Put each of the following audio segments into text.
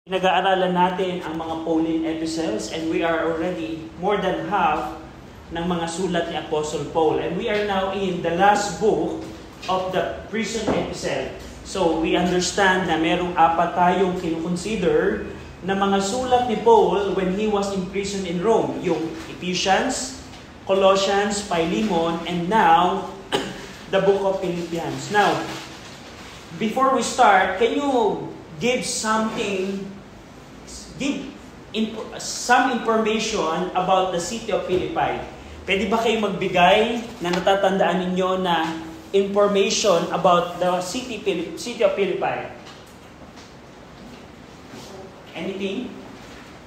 Pinag-aaralan natin ang mga Pauline epistles and we are already more than half ng mga sulat ni Apostle Paul. And we are now in the last book of the prison epistle. So we understand na merong apat tayong kinukonsider na mga sulat ni Paul when he was in prison in Rome. Yung Ephesians, Colossians, Philemon, and now the book of Philippians. Now, before we start, can you give some information about the city of Philippi. Pwede ba kayo magbigay na natatandaan ninyo na information about the city of Philippi? Anything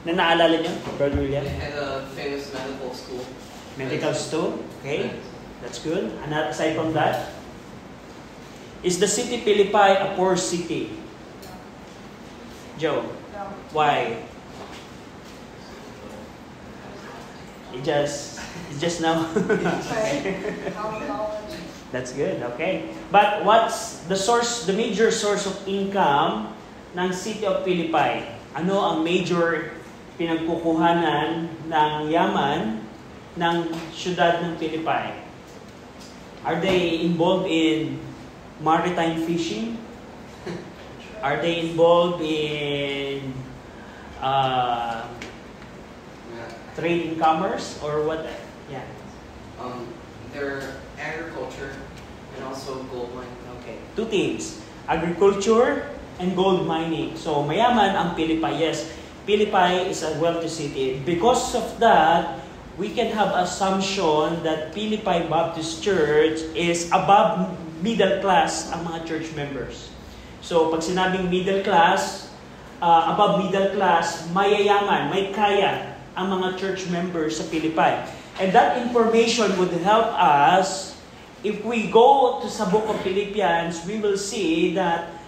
na naalala nyo, Brother William? They had a famous medical school. Medical school? Okay, that's good. And aside from that, is the city Philippi a poor city? Joe? Why? It just now. That's good. Okay. But what's the source, the major source of income ng city of Philippi? Ano ang major pinagkukuhanan ng yaman ng syudad ng Philippi? Are they involved in maritime fishing? Are they involved in trade in commerce or what? Yeah. Their agriculture and also gold mining. Okay. Two things: agriculture and gold mining. So mayaman ang Philippi. Yes, Philippi is a wealthy city. Because of that, we can have assumption that Philippi Baptist Church is above middle class ang mga church members. So pag sinabing middle class, above middle class, mayayaman, may kaya ang mga church members sa Philippi. And that information would help us if we go to sa book of Philippians, we will see that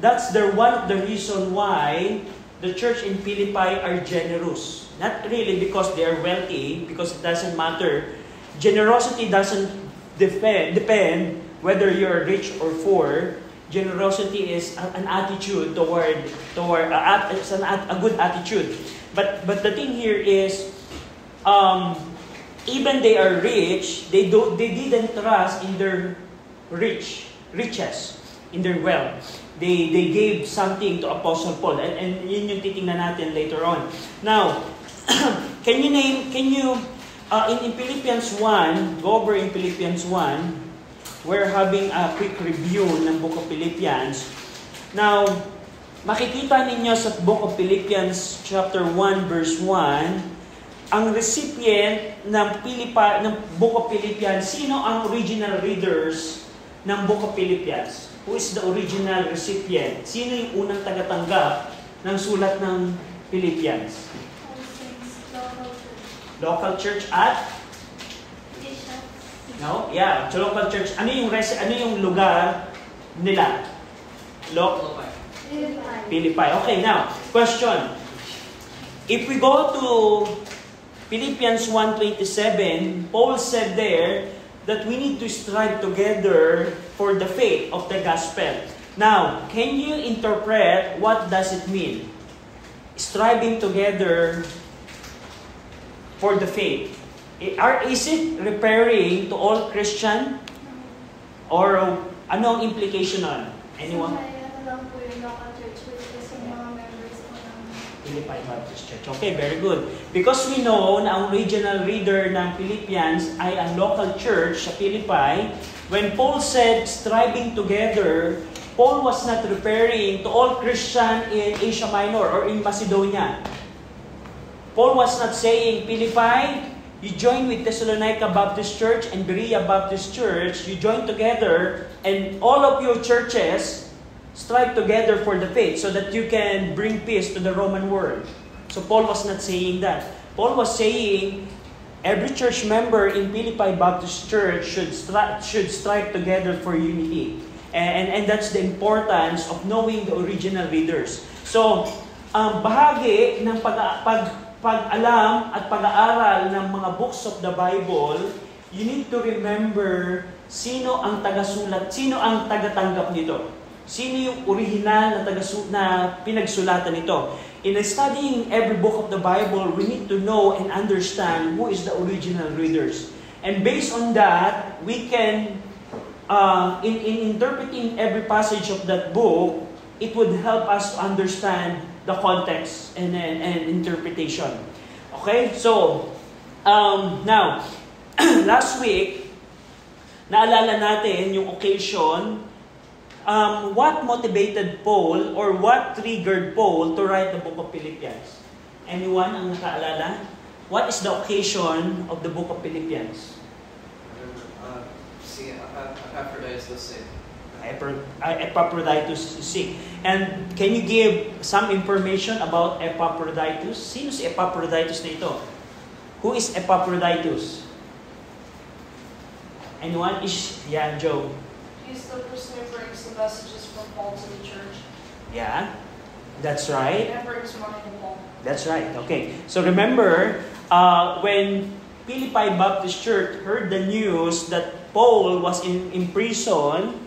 that's one of the reason why the church in Philippi are generous. Not really because they are wealthy, because it doesn't matter. Generosity doesn't depend whether you're rich or poor. Generosity is an attitude toward it's a good attitude. But the thing here is, even they are rich, they didn't trust in their riches, in their wealth. They gave something to Apostle Paul, and yun yung titingnan natin later on. Now, can you in Philippians 1, go over in Philippians 1, we're having a quick review ng book of Philippians. Now, makikita ninyo sa book of Philippians chapter 1 verse 1, ang recipient ng book of Philippians, sino ang original readers ng book of Philippians? Who is the original recipient? Sino yung unang tagatanggap ng sulat ng Philippians? Local church at? No? Yeah, so local church. Ano yung lugar nila? Philippi. Okay, now, question. If we go to Philippians 1:27, Paul said there that we need to strive together for the faith of the gospel. Now, can you interpret what does it mean? Striving together for the faith. Is it referring to all Christian? Or ano ang implication nun? Anyone? Philippi Baptist Church. Okay, very good. Because we know na ang original reader ng Philippians ay ang local church sa Philippi, when Paul said striving together, Paul was not referring to all Christian in Asia Minor or in Macedonia. Paul was not saying, Philippi, you join with Thessalonica Baptist Church and Berea Baptist Church, you join together, and all of your churches strive together for the faith so that you can bring peace to the Roman world. So Paul was not saying that. Paul was saying every church member in Philippi Baptist Church should strive together for unity. And that's the importance of knowing the original readers. So, bahagi ng pag-alam at pag-aaral ng mga books of the Bible, you need to remember sino ang tagasulat, sino ang tagatanggap nito. Sino yung original na pinagsulatan nito? In studying every book of the Bible, we need to know and understand who is the original readers. And based on that, we can, in interpreting every passage of that book, it would help us to understand the context and interpretation. Okay? So, now, last week, naalala natin yung occasion, what motivated Paul or what triggered Paul to write the book of Philippians? Anyone ang nakaalala? What is the occasion of the book of Philippians? Epaphroditus was sick. Epaphroditus is sick. And can you give some information about Epaphroditus? Sino si Epaphroditus na ito? Who is Epaphroditus? Anyone? Yeah, Joe. He's the person who brings the messages from Paul to the church. Yeah, that's right. And brings money to Paul. That's right. Okay. So remember, when Philippi Baptist Church heard the news that Paul was in prison,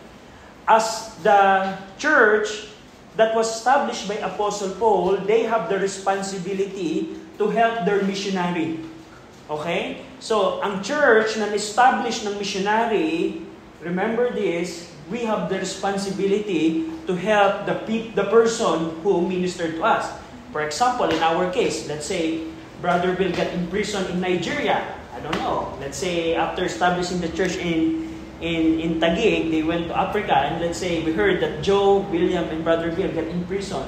as the church that was established by Apostle Paul, they have the responsibility to help their missionary. Okay? So, ang church na established ng missionary, remember this, we have the responsibility to help the person who ministered to us. For example, in our case, let's say, Brother Bill got in prison in Nigeria. I don't know. Let's say, after establishing the church in Taguig, they went to Africa, and let's say we heard that Joe, William, and Brother Bill got in prison,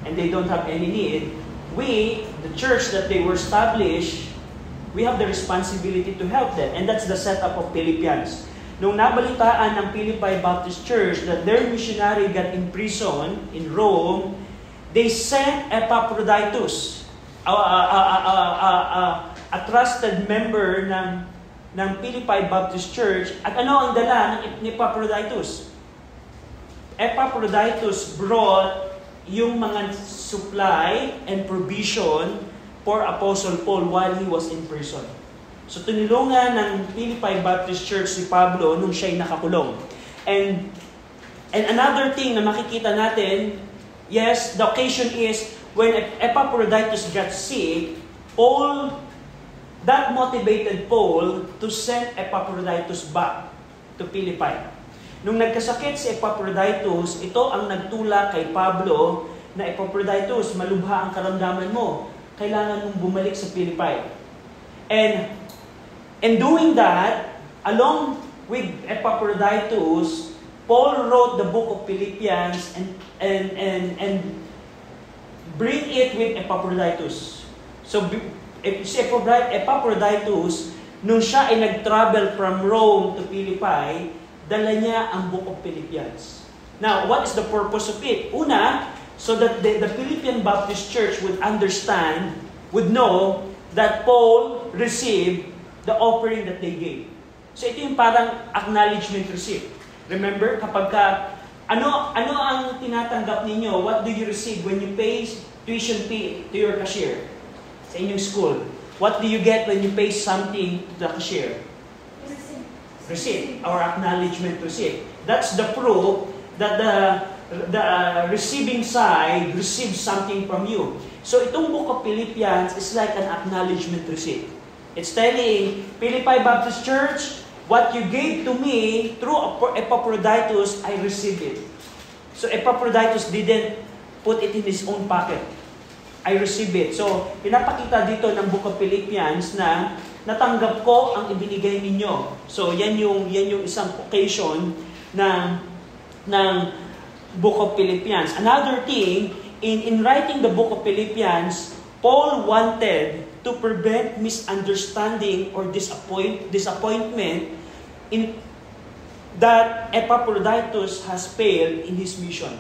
and they don't have any need. We, the church that they were established, we have the responsibility to help them. And that's the setup of Philippians. Nung nabalitaan ng Philippi Baptist Church that their missionary got in prison in Rome, they sent Epaphroditus, a trusted member ng Philippi Baptist Church. At ano ang dala ng Epaphroditus? Epaphroditus brought yung mga supply and provision for Apostle Paul while he was in prison. So tinulungan ng Philippi Baptist Church si Pablo nung siya'y nakakulong. And another thing na makikita natin, yes, the occasion is when Epaphroditus got sick, that motivated Paul to send Epaphroditus back to Philippi. Nung nagkasakit si Epaphroditus, ito ang nagtulak kay Pablo na Epaphroditus, malubha ang karamdaman mo. Kailangan mong bumalik sa Philippi. And doing that, along with Epaphroditus, Paul wrote the book of Philippians and bring it with Epaphroditus. So si Epaphroditus, nung siya ay nag-travel from Rome to Philippi, dala niya ang book of Philippians. Now, what is the purpose of it? Una, so that the Philippian Baptist Church would understand, would know that Paul received the offering that they gave. So ito yung parang acknowledgement receipt. Remember, kapag ano ang tinatanggap ninyo? What do you receive when you pay tuition fee to your cashier sa inyong school? What do you get when you pay something to the cashier? Receipt or acknowledgement receipt. That's the proof that the receiving side receives something from you. So itong book of Philippians is like an acknowledgement receipt. It's telling Philippi Baptist Church, what you gave to me through Epaphroditus, I received it. So Epaphroditus didn't put it in his own pocket. I received it. So pinapakita dito ng book of Philippians na natanggap ko ang ibinigay ninyo. So yan yung isang occasion ng book of Philippians. Another thing, in writing the book of Philippians, Paul wanted to prevent misunderstanding or disappointment in that Epaphroditus has failed in his mission.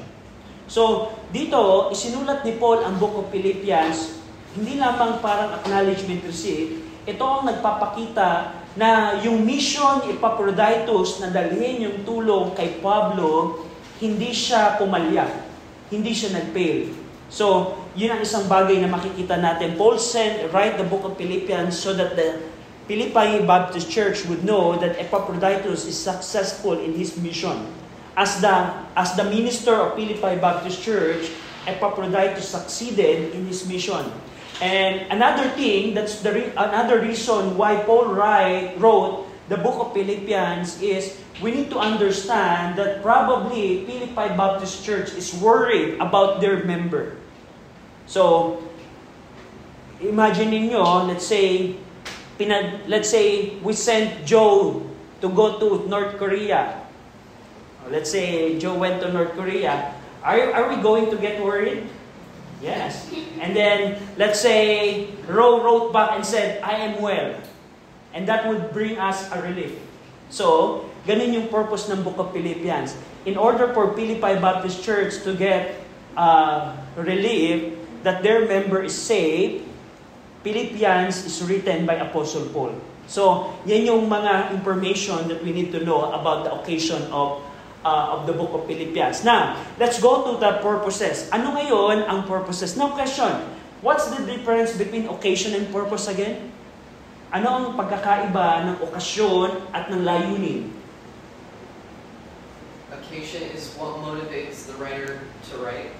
So, dito, isinulat ni Paul ang book of Philippians, hindi lamang parang acknowledgement receipt, ito ang nagpapakita na yung mission ni Epaphroditus na dalhin yung tulong kay Pablo, hindi siya pumalya, hindi siya nag-fail. So, yun ang isang bagay na makikita natin. Paul write the book of Philippians so that the Philippi Baptist Church would know that Epaphroditus is successful in his mission. as the minister of Philippi Baptist Church, Epaphroditus succeeded in his mission. And another thing, another reason why Paul wrote the book of Philippians is we need to understand that probably Philippi Baptist Church is worried about their member. So, imagine niyo, let's say we sent Joe to go to North Korea. Let's say Joe went to North Korea. Are we going to get worried? Yes. And then, let's say, Ro wrote back and said, I am well. And that would bring us a relief. So, ganun yung purpose ng Book of Philippians. In order for Philippi Baptist Church to get relief that their member is saved, Philippians is written by Apostle Paul. So, yan yung mga information that we need to know about the occasion of the book of Philippians. Now, let's go to the purposes. Ano ngayon ang purposes? Now, question. What's the difference between occasion and purpose again? Ano ang pagkakaiba ng okasyon at ng layunin? Occasion is what motivates the writer to write.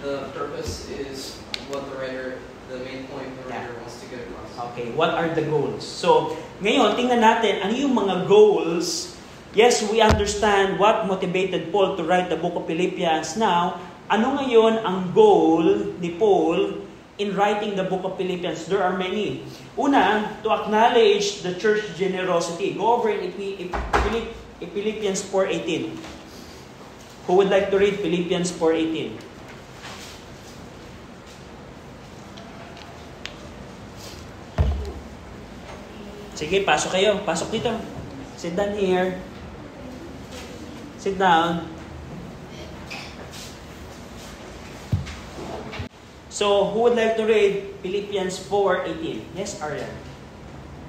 The purpose is what the main point the writer wants to get across. Okay, what are the goals? So, ngayon, tingnan natin, ano yung mga goals. Yes, we understand what motivated Paul to write the book of Philippians. Now, ano ngayon ang goal ni Paul in writing the book of Philippians? There are many. Una, to acknowledge the church generosity. Go over in Philippians 4:18. Who would like to read Philippians 4:18? Sige, pasok kayo. Pasok dito. Sit down here. Sit down. So, who would like to read Philippians 4:18? Yes, Arya.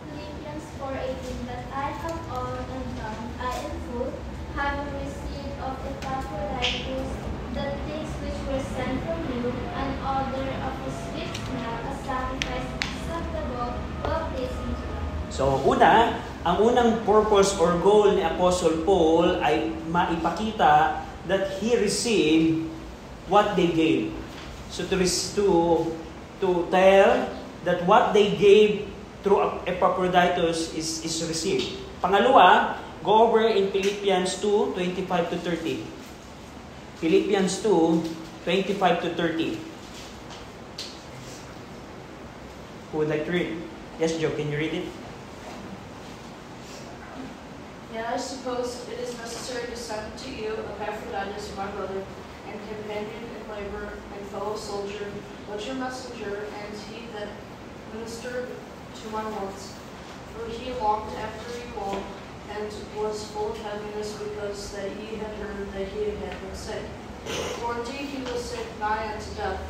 Philippians 4:18, that I have all undone, I am full, having received of Epaphroditus the things which were sent from you, an order of a sweet smell, a sacrifice acceptable, well-pleasing to God. So, ang unang purpose or goal ni Apostle Paul ay maipakita that he received what they gave. So, to tell that what they gave through Epaphroditus is received. Pangalawa, go over in Philippians 2:25-30. Philippians 2:25-30. Who would like to read? Yes, Joe, can you read it? Yet I suppose it is necessary to send to you Epaphroditus, my brother, and companion in labor and fellow soldier, but your messenger, and he that ministered to my wants. For he longed after you all, and was full of heaviness, because that ye had heard that he had been sick. For indeed he was sick nigh unto death,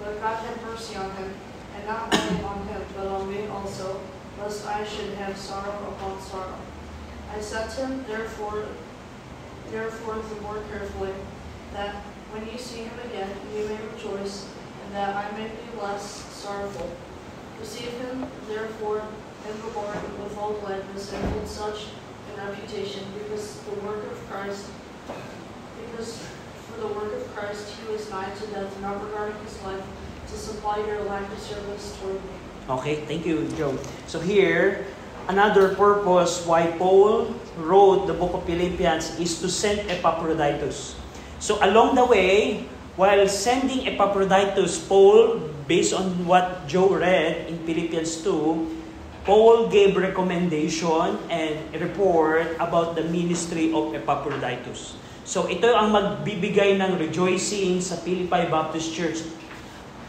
but God had mercy on him, and not only on him, but on me also, lest I should have sorrow upon sorrow. I sent him therefore the more carefully, that when you see him again, you may rejoice, and that I may be less sorrowful. Receive him therefore in the Lord with all gladness, and hold such a reputation, because for the work of Christ he was nigh to death, not regarding his life, to supply your lack of service toward me. Okay, thank you, Joe. So here, another purpose why Paul wrote the book of Philippians is to send Epaphroditus. So along the way, while sending Epaphroditus, Paul, based on what Joe read in Philippians 2, Paul gave recommendation and report about the ministry of Epaphroditus. So ito ang magbibigay ng rejoicing sa Philippi Baptist Church.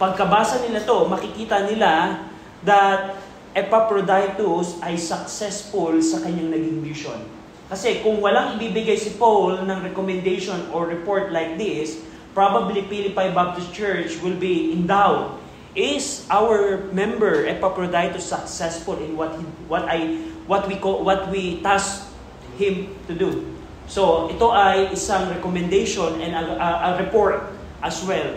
Pagkabasa nila to, makikita nila that Epaphroditus ay successful sa kanyang naging mission. Kasi kung walang ibibigay si Paul ng recommendation or report like this, probably Philippi Baptist Church will be in doubt. Is our member Epaphroditus successful in what we task him to do? So ito ay isang recommendation and a report as well.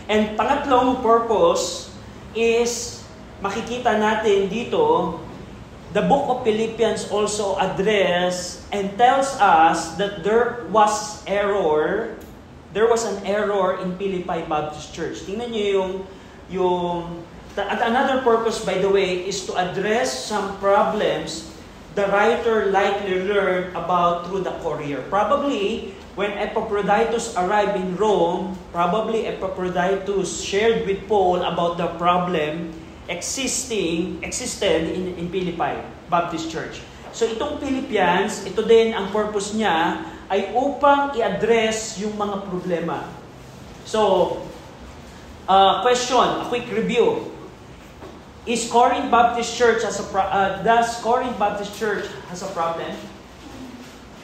And pangatlong purpose is makikita natin dito the book of Philippians also address and tells us that there was an error in Philippi Baptist Church. Tingnan niyo at another purpose, by the way, is to address some problems the writer likely learned about through the courier. Probably, when Epaphroditus arrived in Rome, probably Epaphroditus shared with Paul about the problem existed in Philippi Baptist Church. So itong Philippians, ito din ang purpose niya ay upang i-address yung mga problema. So, question, a quick review. Does Corinth Baptist Church has a problem?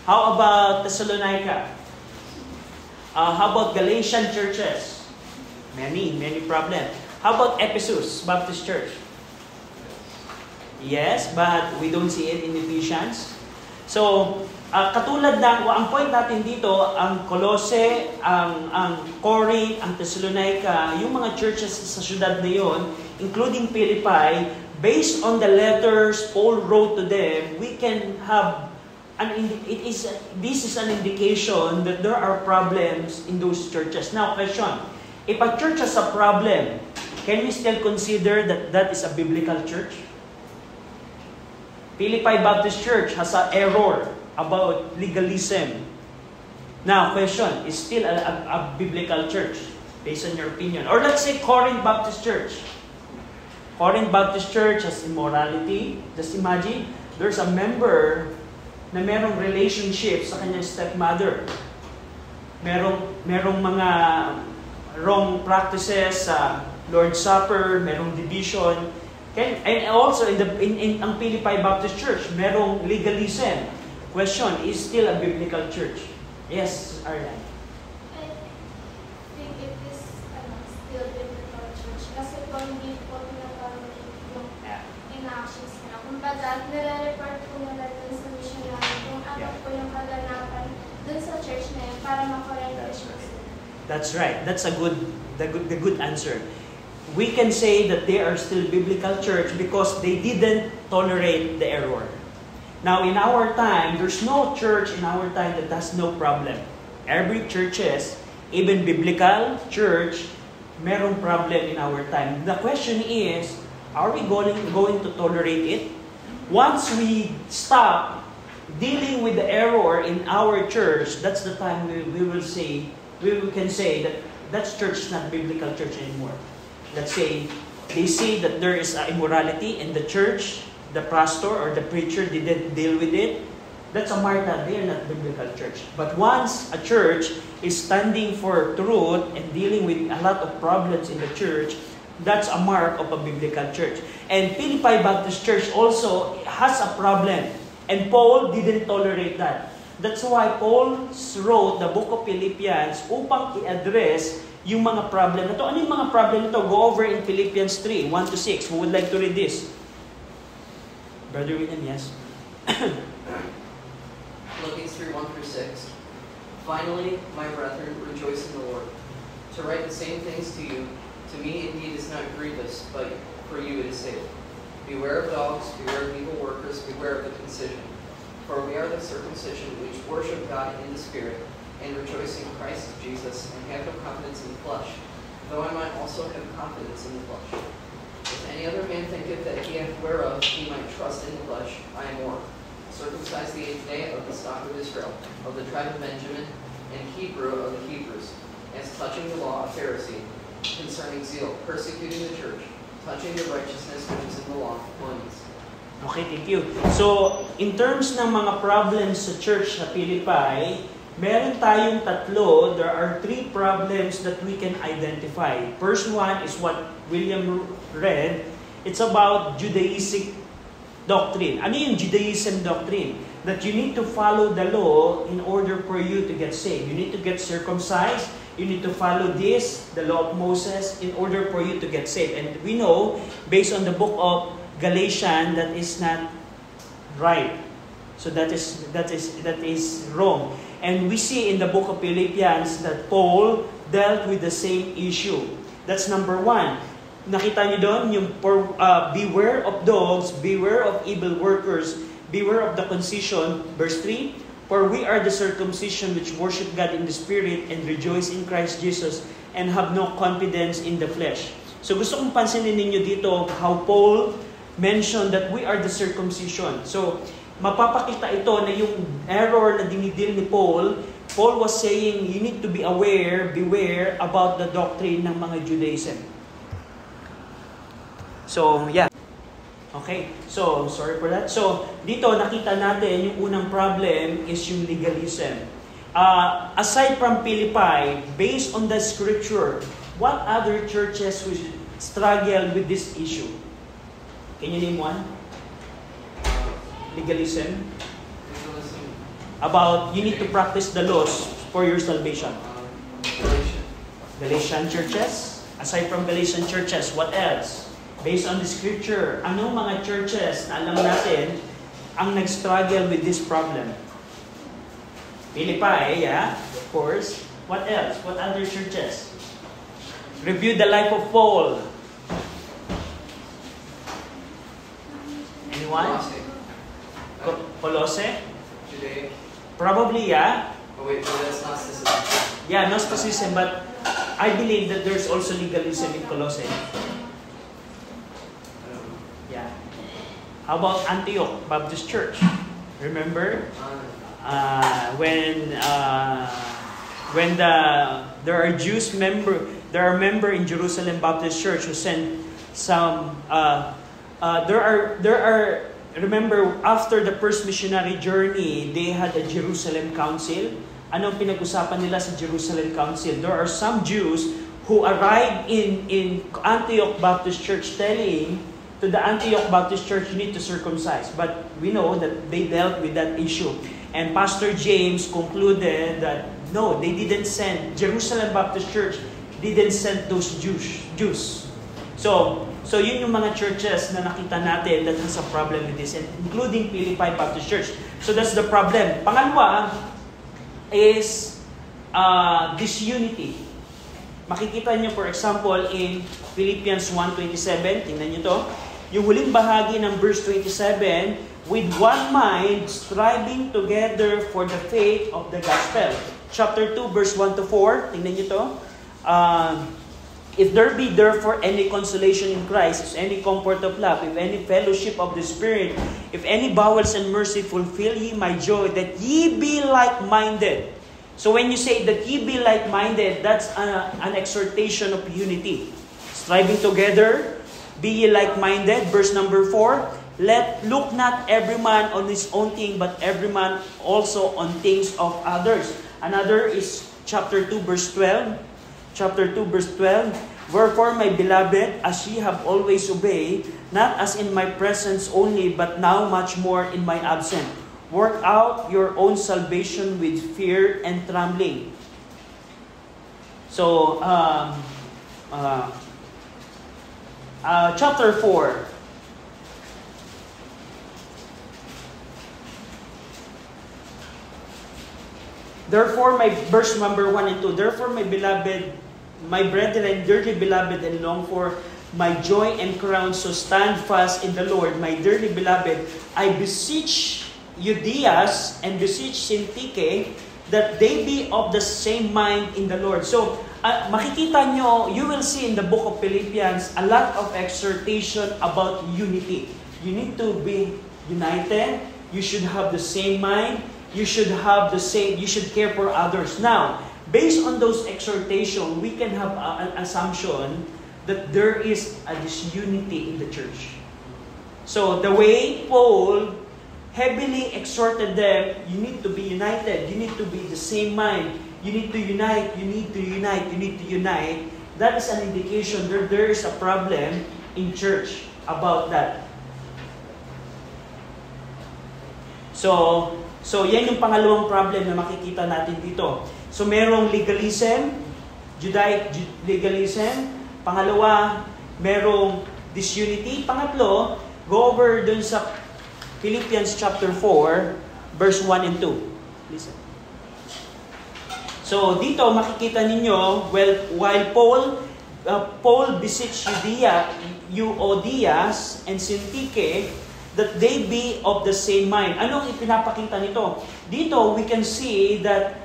How about Thessalonica? How about Galatian churches? Many problems. How about Ephesus Baptist Church? Yes, but we don't see it in Ephesians. So, katulad ng, ang point natin dito, ang Colossae, ang Corinth, ang Thessalonica, yung mga churches sa syudad na yon, including Philippi, based on the letters Paul wrote to them, we can have this is an indication that there are problems in those churches. Now, question, if a church has a problem, can we still consider that is a biblical church? Philippi Baptist Church has an error about legalism. Now, question, is still a biblical church based on your opinion? Or let's say Corinth Baptist Church. Corinth Baptist Church has immorality. Just imagine, there's a member na merong relationship sa kanyang stepmother. Merong mga wrong practices sa Lord's Supper, merong division. Okay? And also in ang Philippi Baptist Church, merong legalism. Question, is still a biblical church? Yes, Arlan. I think it is still biblical church kasi po hindi po pinapanood yung inactions na. Kumbaga, nire-report po nila dun sa missionary kung ano po yung kaganapan dun sa church na yun para makorek the church. That's right. That's the good answer. We can say that they are still biblical church because they didn't tolerate the error. Now, in our time, there's no church in our time that has no problem. Every churches, even biblical church, merong problem in our time. The question is, are we going to tolerate it? Once we stop dealing with the error in our church, that's the time we can say that church is not biblical church anymore. Let's say they see that there is immorality in the church, the pastor or the preacher didn't deal with it. That's a mark that they are not biblical church. But once a church is standing for truth and dealing with a lot of problems in the church, that's a mark of a biblical church. And Philippi Baptist Church also has a problem. And Paul didn't tolerate that. That's why Paul wrote the book of Philippians upang i-address yung mga problem na to. Ano yung mga problem na to? Go over in Philippians 3, 1-6. Who would like to read this? Brother William, yes. Philippians 3, 1-6. Finally, my brethren, rejoice in the Lord. To write the same things to you, to me indeed is not grievous, but for you it is safe. Beware of dogs, beware of evil workers, beware of the concision. For we are the circumcision which worship God in the Spirit, and rejoice in Christ Jesus, and have no confidence in the flesh, though I might also have confidence in the flesh. If any other man thinketh that he hath whereof he might trust in the flesh, I am more. Circumcised the 8th day of the stock of Israel, of the tribe of Benjamin, and Hebrew of the Hebrews, as touching the law, a Pharisee, concerning zeal, persecuting the church, touching the righteousness which is in the law, holiness. Okay, thank you. So, in terms ng mga problems sa church sa Philippi, meron tayong tatlo. There are 3 problems that we can identify. First one is what William read. It's about Judaistic doctrine. Ano yung Judaism doctrine? That you need to follow the law in order for you to get saved. You need to get circumcised. You need to follow this, the law of Moses, in order for you to get saved. And we know, based on the book of Galatians, that is not right. So that is wrong. And we see in the book of Philippians that Paul dealt with the same issue. That's number 1. nakita niyo doon, yung beware of dogs, beware of evil workers, beware of the concision. Verse 3, for we are the circumcision which worship God in the Spirit and rejoice in Christ Jesus and have no confidence in the flesh. So gusto kong pansinin ninyo dito how Paul mentioned that we are the circumcision. So mapapakita ito na yung error na dinidil ni Paul. Paul was saying you need to be beware about the doctrine ng mga Judaism. So, yeah. Okay, so sorry for that. So, dito nakita natin yung unang problem is yung legalism. Aside from Philippi, based on the scripture, what other churches will struggle with this issue? Can you name one? Legalism. About you need to practice the laws for your salvation. Galatian churches. Aside from Galatian churches, what else? Based on the scripture, anong mga churches na alam natin ang nag-struggle with this problem? Philippi, yeah, of course. What else? What other churches? Review the life of Paul. Anyone? Colossae? Judaic. Probably, yeah. Oh wait, but that's Gnosticism. Yeah, Gnosticism, but I believe that there's also legalism in Colossae. Yeah. How about Antioch Baptist Church? Remember? When there are Jews there are member in Jerusalem Baptist Church who sent some remember after the first missionary journey, they had a Jerusalem Council. Anong pinag-usapan nila sa Jerusalem Council? There are some Jews who arrived in Antioch Baptist Church telling to the Antioch Baptist Church, you need to circumcise. But we know that they dealt with that issue. And Pastor James concluded that no, they didn't send, Jerusalem Baptist Church didn't send those Jews. So yun yung mga churches na nakita natin that has a problem with this, including Philippi Baptist Church. So that's the problem. Pangalawa is disunity. Makikita niyo, for example, in Philippians 1:27, tingnan niyo to. Yung huling bahagi ng verse 27, with one mind, striving together for the faith of the gospel. Chapter 2, verse 1-4, tingnan niyo to. If there be therefore any consolation in Christ, any comfort of love, if any fellowship of the Spirit, if any bowels and mercy, fulfill ye my joy, that ye be like-minded. So when you say that ye be like-minded, that's an exhortation of unity. Striving together, be ye like-minded. Verse number 4, look not every man on his own thing, but every man also on things of others. Another is chapter 2, verse 12. Chapter 2, verse 12. Wherefore, my beloved, as ye have always obeyed, not as in my presence only, but now much more in my absence. Work out your own salvation with fear and trembling. So, chapter 4. Therefore, verse number 1 and 2. Therefore, my beloved, my brethren, dearly beloved and long for, my joy and crown, so stand fast in the Lord. My dearly beloved, I beseech Euodias and beseech Syntyche that they be of the same mind in the Lord. So, makikita nyo, you will see in the book of Philippians a lot of exhortation about unity. You need to be united. You should have the same mind. You should have the same, you should care for others. Now, based on those exhortations, we can have an assumption that there is a disunity in the church. So, the way Paul heavily exhorted them, you need to be united. You need to be the same mind. You need to unite. You need to unite. You need to unite. That is an indication that there is a problem in church about that. So yan yung pangalawang problem na makikita natin dito. So merong legalism, Judaic legalism. Pangalawa, merong disunity. Pangatlo, go over dun sa Philippians chapter 4, verse 1 and 2. Listen. So dito makikita ninyo, while Paul Paul beseeched Euodias and Syntyche that they be of the same mind. Anong ipinapakita nito? Dito, we can see that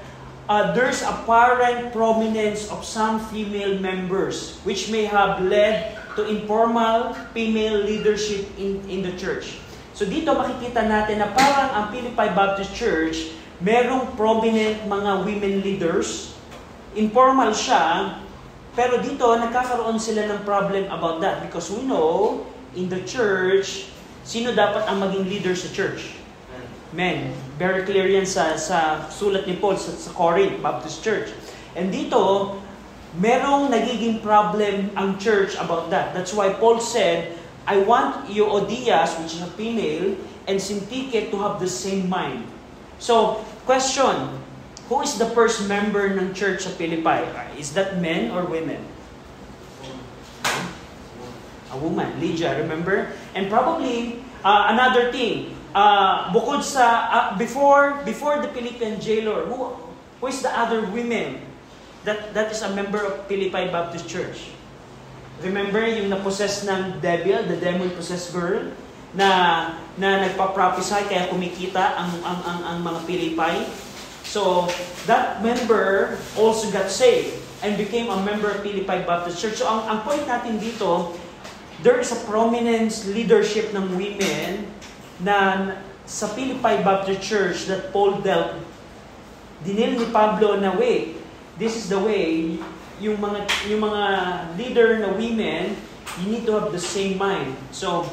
there's apparent prominence of some female members which may have led to informal female leadership in the church. So dito makikita natin na parang ang Philippi Baptist Church, merong prominent mga women leaders. Informal siya, pero dito nagkakaroon sila ng problem about that because we know in the church, sino dapat ang maging leader sa church? Men. Very clear yan sa sulat ni Paul sa Corinth Baptist Church. And dito, merong nagiging problem ang church about that. That's why Paul said, I want Euodias, which is a female, and Syntyche to have the same mind. So, question, who is the first member ng church sa Philippi? Is that men or women? A woman, Lydia, remember? And probably, another thing, bukod sa, before the Philippian jailer, who is the other women that is a member of Philippi Baptist Church? Remember yung na-possess ng devil, the demon-possessed girl, na nagpa-prophesy kaya kumikita ang mga Philippi? So, that member also got saved and became a member of Philippi Baptist Church. So, ang point natin dito, there is a prominent leadership ng women na sa Philippi Baptist Church that Paul dealt. Dinil ni Pablo na way, this is the way, yung mga leader na women, you need to have the same mind. So,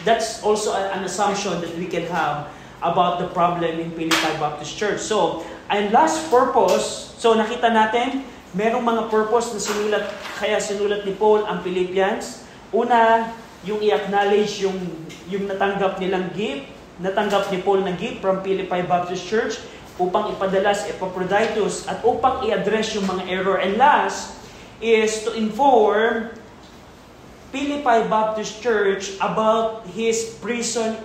that's also an assumption that we can have about the problem in Philippi Baptist Church. So, and last purpose, so nakita natin, merong mga purpose na sinulat ni Paul ang Philippians. Una, yung i-acknowledge yung natanggap nilang gift, natanggap ni Paul na gift from Philippi Baptist Church upang ipadala sa Epaphroditus at upang i-address yung mga error. And last is to inform Philippi Baptist Church about his prison,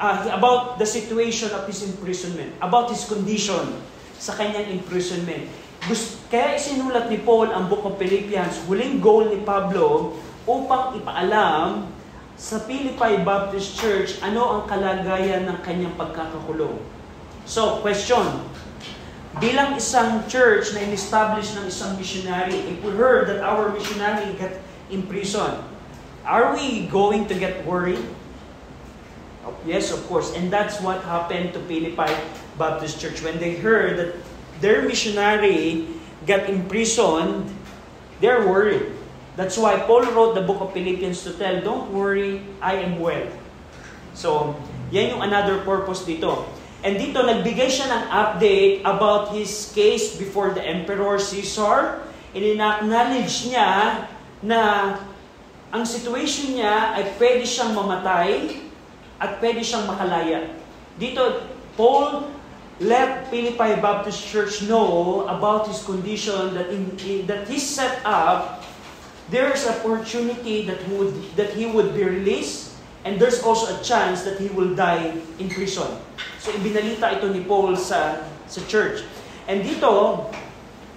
about the situation of his imprisonment, about his condition sa kanyang imprisonment. Kaya isinulat ni Paul ang Book of Philippians, huling goal ni Pablo upang ipaalam sa Philippi Baptist Church ano ang kalagayan ng kanyang pagkakakulong. So, question. Bilang isang church na in-establish ng isang missionary, if we heard that our missionary got in prison, are we going to get worried? Yes, of course. And that's what happened to Philippi Baptist Church. When they heard that their missionary got imprisoned, they're worried. That's why Paul wrote the Book of Philippians to tell, don't worry, I am well. So, yan yung another purpose dito. And dito, nagbigay siya ng update about his case before the Emperor Caesar. And in-acknowledge niya na ang situation niya ay pwede siyang mamatay at pwede siyang makalaya. Dito, Paul let Philippi Baptist Church know about his condition that he set up. There's opportunity that he would be released, and there's also a chance that he will die in prison. So, ibinalita ito ni Paul sa church. And dito,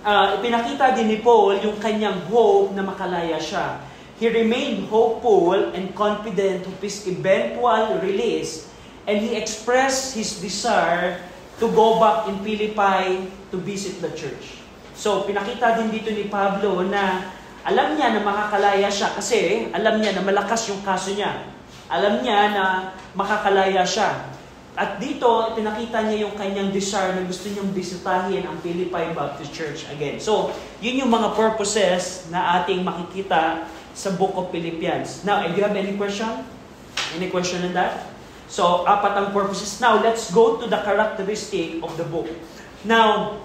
ipinakita din ni Paul yung kanyang hope na makalaya siya. He remained hopeful and confident of his eventual release, and he expressed his desire to go back in Philippi to visit the church. So, pinakita din dito ni Pablo na alam niya na makakalaya siya kasi alam niya na malakas yung kaso niya. Alam niya na makakalaya siya. At dito, pinakita niya yung kanyang desire na gusto niyang bisitahin ang Philippi Baptist Church again. So, yun yung mga purposes na ating makikita sa Book of Philippians. Now, if you have any question? Any question on that? So, 4 ang purposes. Now, let's go to the characteristic of the book. Now,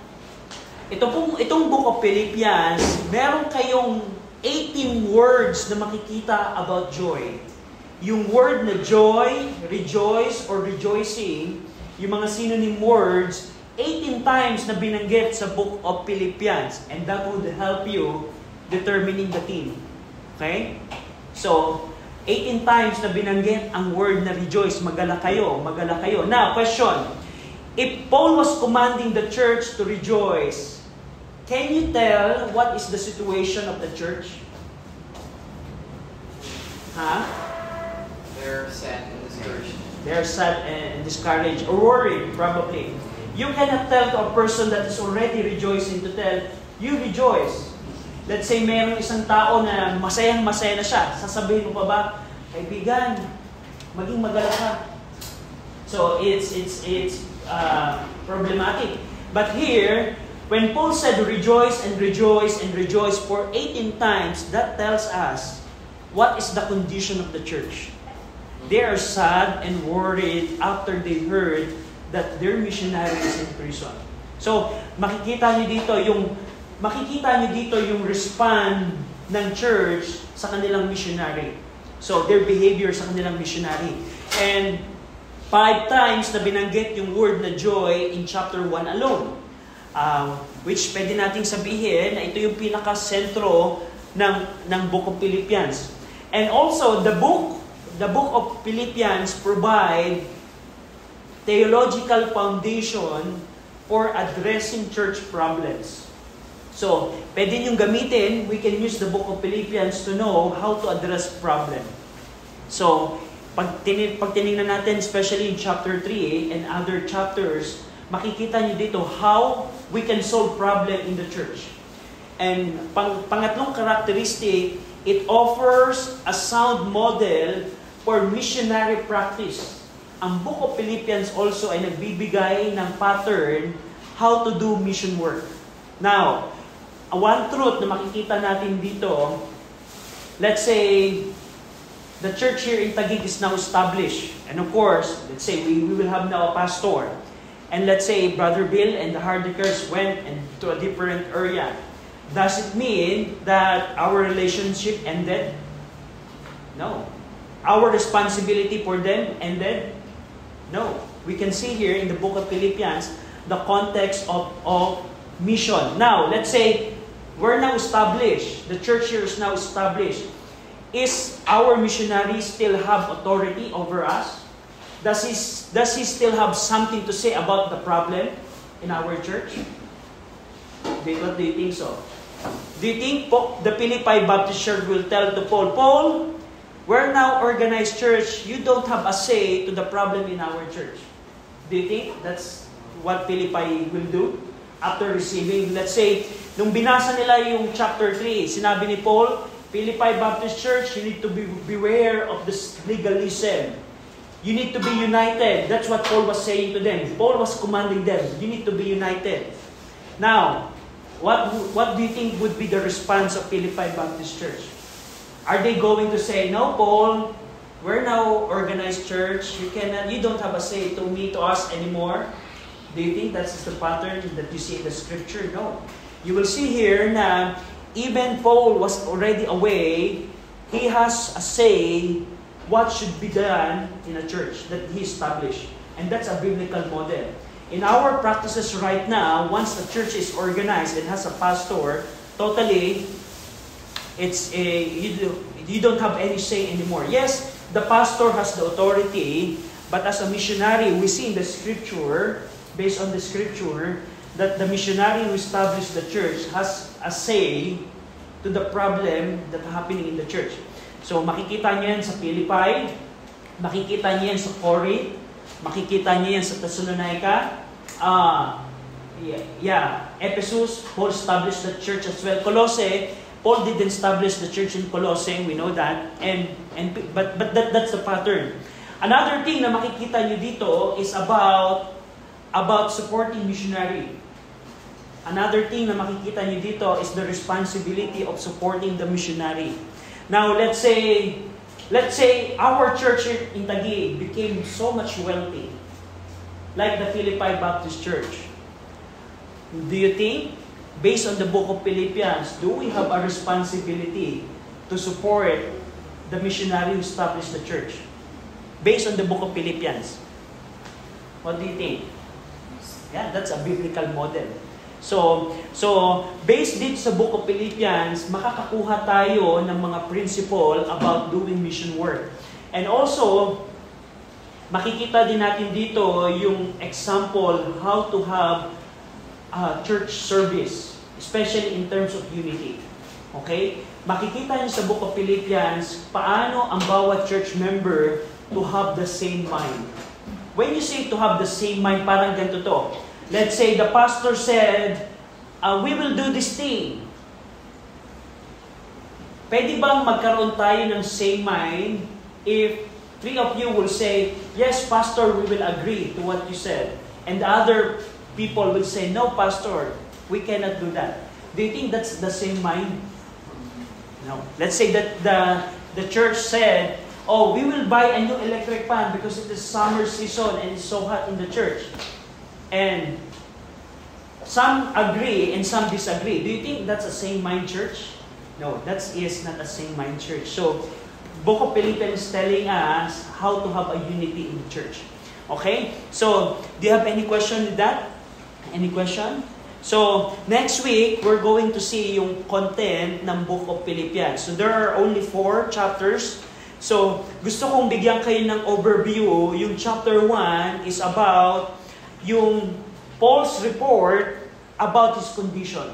itong Book of Philippians, meron kayong 18 words na makikita about joy. Yung word na joy, rejoice, or rejoicing, yung mga synonym words, 18 times na binanggit sa Book of Philippians. And that would help you determining the theme. Okay? So, 18 times na binanggit ang word na rejoice. Magala kayo, magala kayo. Now, question. If Paul was commanding the church to rejoice, can you tell what is the situation of the church? Huh? They're sad and discouraged. They're sad and discouraged or worried, probably. You cannot tell to a person that is already rejoicing to tell, you rejoice. Let's say mayroong isang tao na masayang-masaya na siya. Sasabihin mo pa ba, kaibigan, maging magalak ka. So it's problematic. But here, when Paul said rejoice and rejoice and rejoice for 18 times, that tells us what is the condition of the church. They are sad and worried after they heard that their missionary is in prison. So, makikita niyo dito yung respond ng church sa kanilang missionary. So, their behavior sa kanilang missionary. And 5 times na binanggit yung word na joy in chapter 1 alone. Which pwede nating sabihin na ito yung pinaka-sentro ng Book of Philippians. And also, the book of Philippians provide theological foundation for addressing church problems. So, pwede niyong gamitin, we can use the book of Philippians to know how to address problem. So, pag tinignan natin, especially in chapter 3 and other chapters, makikita niyo dito how we can solve problem in the church. And pangatlong characteristic, it offers a sound model for missionary practice. Ang book of Philippians also ay nagbibigay ng pattern how to do mission work. Now, one truth na makikita natin dito, let's say, the church here in Taguig is now established. And of course, let's say we will have now a pastor. And let's say Brother Bill and the Hardikers went into a different area. Does it mean that our relationship ended? No. Our responsibility for them ended? No. We can see here in the book of Philippians the context of mission. Now, let's say we're now established. The church here is now established. Is our missionary still have authority over us? Does he still have something to say about the problem in our church? What do you think so? Do you think the Philippi Baptist Church will tell to Paul, we're now organized church, you don't have a say to the problem in our church? Do you think that's what Philippi will do after receiving? Let's say, nung binasa nila yung chapter 3, sinabi ni Paul, Philippi Baptist Church, you need to beware of this legalism. You need to be united. That's what Paul was saying to them. Paul was commanding them, you need to be united. Now, what do you think would be the response of Philippi Baptist Church? Are they going to say, no, Paul, we're now organized church. You don't have a say to us anymore. Do you think that's the pattern that you see in the scripture? No. You will see here na even Paul was already away. He has a say what should be done in a church that he established. And that's a biblical model. In our practices right now, once the church is organized and has a pastor, totally, you don't have any say anymore. Yes, the pastor has the authority, but as a missionary, we see in the scripture, based on the scripture, that the missionary who established the church has a say to the problem that happening in the church. So makikita niyo yan sa Philippi, makikita niyo yan sa Corinth, makikita niyo yan sa Thessalonica, Ephesus, Paul established the church as well. Colossae, Paul didn't establish the church in Colossae, we know that, but that's the pattern. Another thing na makikita niyo dito is about supporting missionary. Another thing na makikita niyo dito is the responsibility of supporting the missionary. Now, let's say our church in Taguig became so much wealthy, like the Philippi Baptist Church. Do you think, based on the book of Philippians, do we have a responsibility to support the missionary who established the church? Based on the book of Philippians. What do you think? Yeah, that's a biblical model. So based dito sa book of Philippians, makakakuha tayo ng mga principle about doing mission work. And also, makikita din natin dito yung example how to have church service. especially in terms of unity. Okay? Makikita niyo sa Book of Philippians paano ang bawat church member to have the same mind. When you say to have the same mind, parang ganito to. Let's say the pastor said, we will do this thing. Pwede bang magkaroon tayo ng same mind if 3 of you will say, yes, pastor, we will agree to what you said. And the other people will say, no, pastor, we cannot do that. Do you think that's the same mind? No. Let's say that the church said, oh, we will buy a new electric fan because it is summer season and it's so hot in the church. And some agree and some disagree. Do you think that's a same mind church? No, that is not a same mind church. So, Book of Philippians is telling us how to have a unity in the church. Okay? So, do you have any question with that? Any question? So, next week, we're going to see yung content ng Book of Philippians. So, there are only 4 chapters. So, gusto kong bigyan kayo ng overview. Yung chapter 1 is about yung Paul's report about his condition.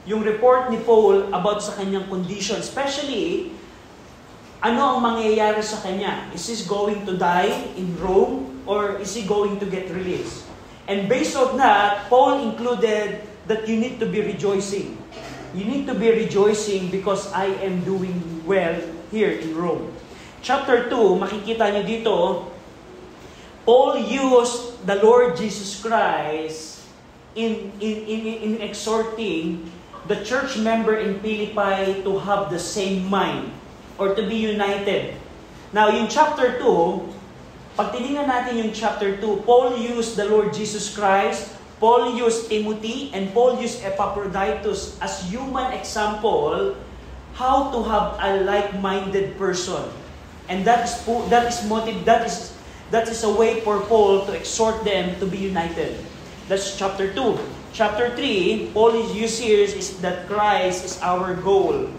Yung report ni Paul about sa kanyang condition. Especially, ano ang mangyayari sa kanya? Is he going to die in Rome or is he going to get released? And based on that, Paul included that you need to be rejoicing. You need to be rejoicing because I am doing well here in Rome. Chapter 2, makikita niyo dito, Paul used the Lord Jesus Christ in exhorting the church member in Philippi to have the same mind or to be united. Now, in chapter 2, pag tinignan natin yung chapter 2, Paul used the Lord Jesus Christ, Paul used Timothy, and Paul used Epaphroditus as human example how to have a like-minded person. And that is a way for Paul to exhort them to be united. That's chapter 2. Chapter 3, Paul is here is that Christ is our goal.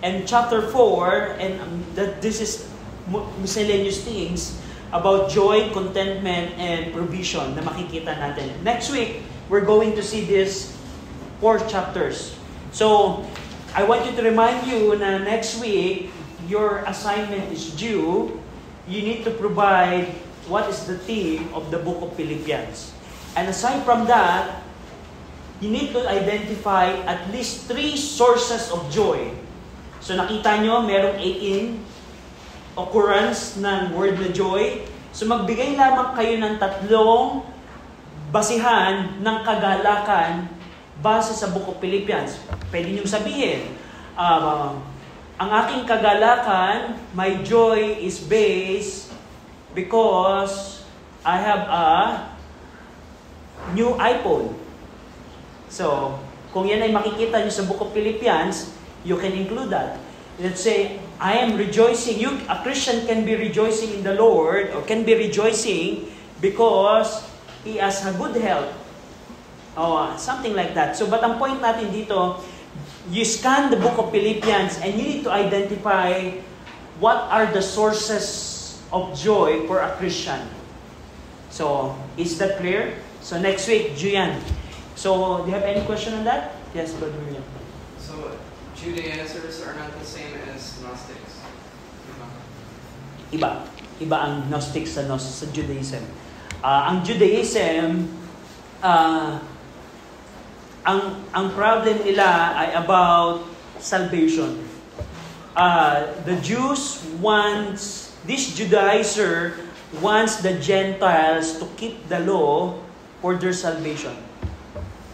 And chapter 4, and that this is miscellaneous things about joy, contentment, and provision na makikita natin. Next week, we're going to see these 4 chapters. So, I want you to remind you na next week, your assignment is due. You need to provide what is the theme of the Book of Philippians. And aside from that, you need to identify at least 3 sources of joy. So nakita nyo, merong 18 occurrence ng word na joy. So magbigay lamang kayo ng 3 basihan ng kagalakan base sa Book of Philippians. Pwede nyo sabihin, ang aking kagalakan, my joy is based because I have a new iPhone. So, kung yan ay makikita nyo sa Book of Philippians, you can include that. Let's say, I am rejoicing. A Christian can be rejoicing in the Lord or can be rejoicing because he has a good health. Something like that. So, but ang point natin dito, you scan the Book of Philippians and you need to identify what are the sources of joy for a Christian. So, is that clear? So next week, Julian. So, do you have any question on that? Yes, Brother William. So, Judaizers are not the same as Gnostics? Iba. Iba ang Gnostics sa Judaism. Ang Judaism, ang problem nila ay about salvation. The Jews wants, this Judaizer wants the Gentiles to keep the law for their salvation.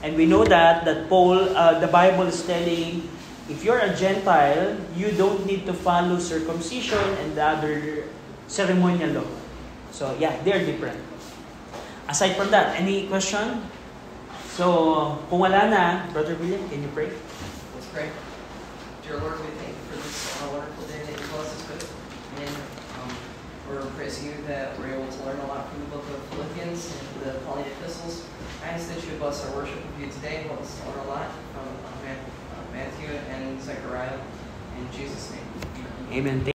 And we know that Paul, the Bible is telling, if you're a Gentile, you don't need to follow circumcision and the other ceremonial law. So yeah, they're different. Aside from that, any question? So, kung wala na, Brother William, can you pray? Let's pray. Dear Lord, we thank you for this wonderful day that you blessed us with. And we're praising you that we're able to learn a lot from the book of Philippians and the Pauline epistles. I ask that you bless our worship with you today. Help us to learn a lot from Matthew and Zechariah. In Jesus' name. Amen.